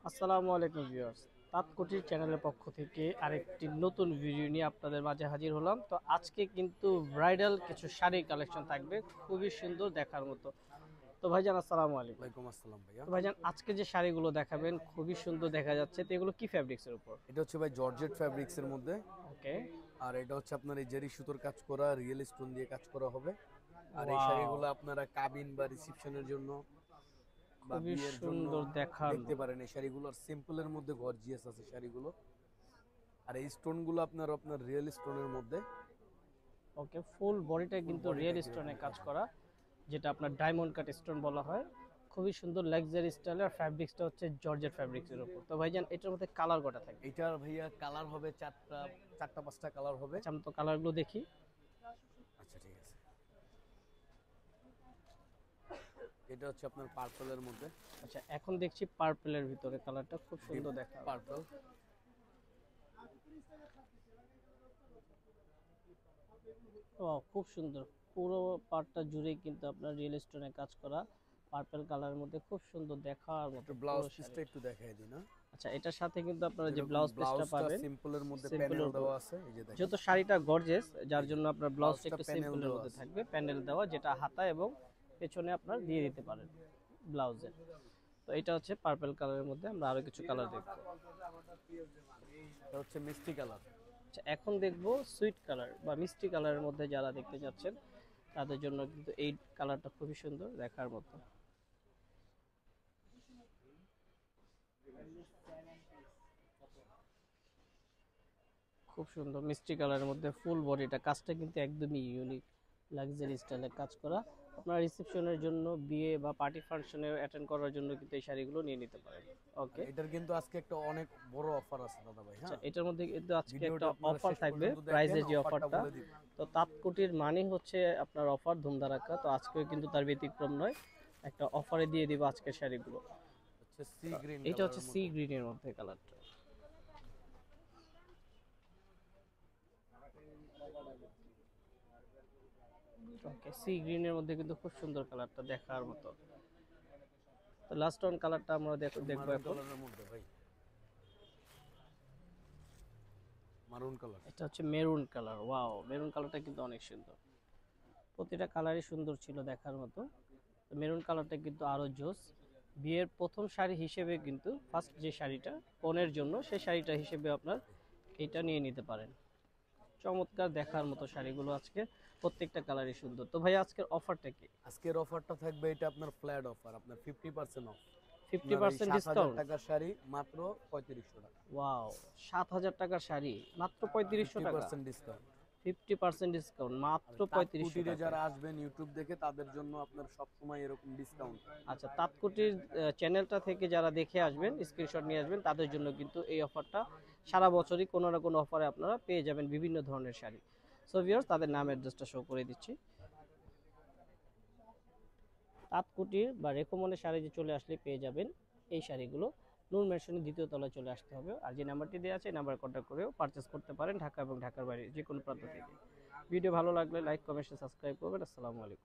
আসসালামু আলাইকুম ভিউয়ার্স, তাঁতকুটির চ্যানেলের পক্ষ থেকে আরেকটি নতুন ভিডিও নিয়ে আপনাদের মাঝে হাজির হলাম। তো আজকে কিন্তু ব্রাইডাল কিছু শাড়ির কালেকশন থাকবে, খুবই সুন্দর দেখার মতো। তো ভাইজান আসসালামু আলাইকুম। ওয়ালাইকুম আসসালাম ভাইয়া। তো ভাইজান আজকে যে শাড়িগুলো দেখাবেন খুবই সুন্দর দেখা যাচ্ছে, তো এগুলো কি ফ্যাব্রিক্সের উপর? এটা হচ্ছে ভাই জর্জেট ফ্যাব্রিক্স এর মধ্যে। ওকে। আর এটা হচ্ছে আপনার এই জেরি সুতোর কাজ করা, রিয়েল স্টোন দিয়ে কাজ করা হবে। আর এই ওয়াও, শাড়িগুলো আপনারা কাবিন বা রিসেপশনের জন্য বা খুবই বিয়ের জন্য সুন্দর দেখার দেখতে মতো। পারেন। এই শাড়িগুলো সিম্পলের মধ্যে গর্জিয়াস আছে শাড়িগুলো। আর এই স্টোনগুলো আপনার রিয়েল স্টোনের মধ্যে। ওকে, ফুল বডিটা ফুল কিন্তু বডিটা রিয়েল যেরকম স্টোনে কাজ কাজ করা, যেটা আপনার ডায়মন্ড কাট স্টোন বলা হয়। খুবই সুন্দর লাক্সারি স্টাইলের, আর ফ্যাব্রিক্সটা হচ্ছে জর্জেট ফ্যাব্রিক্সের উপর। তো ভাইজান এটার মধ্যে কালার কটা থাকবে? এটার ভাইয়া কালার হবে চারটা, চারটা পাঁচটা কালার হবে। আচ্ছা, আমরা তো কালারগুলো দেখি। আচ্ছা ঠিক আছে। এটা হচ্ছে আপনার পার্পলের মধ্যে। আচ্ছা, এখন দেখছি পার্পলের ভিতরে কালারটা খুব সুন্দর দেখা যাচ্ছে। পার্পল। ও, খুব সুন্দর। পুরো পার্টটা জুড়ে কিন্তু আপনার রিয়েল স্টোনে কাজ করা, পার্পল কালারের মধ্যে খুব সুন্দর দেখার মতো একটু পুরো ব্লাউজ শাড়ি। পিসটা একটু দেখাই দিই না। আচ্ছা, এটার সাথে কিন্তু আপনারা যে এরকম ব্লাউজ পিসটা ব্লাউজটা পাবেন সিম্পলের মধ্যে সিম্পলের প্যানেল উপর, দেওয়া আছে, এই যে দেখেন। যেহেতু শাড়িটা গর্জেস যার জন্য আপনার ব্লাউজটা ব্লাউজটা একটু প্যানেল সিম্পলের দেওয়া মধ্যে আছে। থাকবে, প্যানেল দেওয়া, যেটা হাতা এবং পেছনে আপনার দিয়ে দিতে পারেন ব্লাউজে। তো এটা হচ্ছে পার্পল কালারের মধ্যে, আমরা আরো কিছু কালার দেখবো। এটা হচ্ছে মিষ্টি কালার। আচ্ছা, এখন দেখবো সুইট কালার বা মিষ্টি কালারের মধ্যে যারা দেখতে যাচ্ছেন তাদের জন্য কিন্তু এই কালারটা খুবই সুন্দর দেখার মতো। খুব সুন্দর মিষ্টি কালারের মধ্যে ফুল বডিটা কাজটা কিন্তু একদমই ইউনিক, লাক্সারি স্টাইলে কাজ করা। আপনার রিসেপশনের জন্য, বিয়ে বা পার্টি ফাংশনে অ্যাটেন্ড করার জন্য কিন্তু এই শাড়িগুলো নিয়ে নিতে পারেন। আর ওকে। এটার কিন্তু আজকে একটা অনেক বড় অফার আছে দাদা ভাই। আচ্ছা, হ্যাঁ, এটার মধ্যে কিন্তু আজকে একটা ভিডিওটা আপনারা অফার শেষ থাকবে, পর্যন্ত দেখেন, প্রাইজের যে অফারটা অফারটা। বলে দিব। তো তাঁতকুটির মানে হচ্ছে আপনার অফার ধুমধারাক্কা, তো আজকেও কিন্তু তার ব্যতিক্রম নয়, একটা অফারে দিয়ে দিব আজকের শাড়িগুলো। হচ্ছে সি গ্রিন এটা হচ্ছে কালারের সি মধ্যে। গ্রিনের মধ্যে কালারটা। ওকে, সি গ্রিনের মধ্যে কিন্তু খুব সুন্দর কালারটা দেখার মতো। তো লাস্ট অন কালারটা আমরা দেখবো মারুন এখন। কালারের মধ্যে ভাই, মারুন কালার। এটা হচ্ছে মেরুন কালার। ওয়াও, মেরুন কালারটা কিন্তু অনেক সুন্দর, প্রতিটা কালারই সুন্দর ছিল দেখার মতো। মেরুন কালারটা কিন্তু আরো জোস। বিয়ের প্রথম শাড়ি হিসেবে কিন্তু ফার্স্ট যে শাড়িটা কনের জন্য, সেই শাড়িটা হিসেবে আপনার এটা নিয়ে নিতে পারেন। চমৎকার দেখার মতো শাড়িগুলো আজকে, প্রত্যেকটা কালারই সুন্দর। তো ভাই আজকের অফারটা কি? আজকের অফারটা থাকবে, এটা আপনার ফ্ল্যাট অফার, আপনার 50% অফ। ফিফটি আপনার এই পার্সেন্ট 7,000 ডিসকাউন্ট টাকার শাড়ি মাত্র 3500 টাকা। ওয়াও, 7,000 টাকার শাড়ি মাত্র 3500 টাকা। 50% ডিসকাউন্ট। 50% ডিসকাউন্ট আর মাত্র তাঁত 3500 কুটিরে টাকা। যারা আসবেন ইউটিউব দেখে, তাদের জন্য আপনার সবসময় এরকম ডিসকাউন্ট। আচ্ছা, তাঁতকুটির চ্যানেলটা থেকে যারা দেখে আসবেন, স্ক্রিনশট নিয়ে আসবেন, তাদের জন্য কিন্তু এই অফারটা সারা বছরই কোনো না কোনো অফারে আপনারা পেয়ে যাবেন বিভিন্ন ধরনের শাড়ি। সো ভিউয়ার্স, তাদের নাম অ্যাড্রেসটা শো করে দিচ্ছি। তাঁতকুটির বা রেকমনের শাড়ি যে চলে আসলে পেয়ে যাবেন এই শাড়িগুলো। নূর মেনশনের দ্বিতীয় তলায় চলে আসতে হবে, আর যে নাম্বারটি দেওয়া আছে এই নাম্বারে কন্ট্যাক্ট করেও পারচেস করতে পারেন ঢাকা এবং ঢাকার বাইরে যে কোনো প্রান্ত থেকে। ভিডিও ভালো লাগলে লাইক, কমেন্ট, সাবস্ক্রাইব করবেন। আসসালামু আলাইকুম।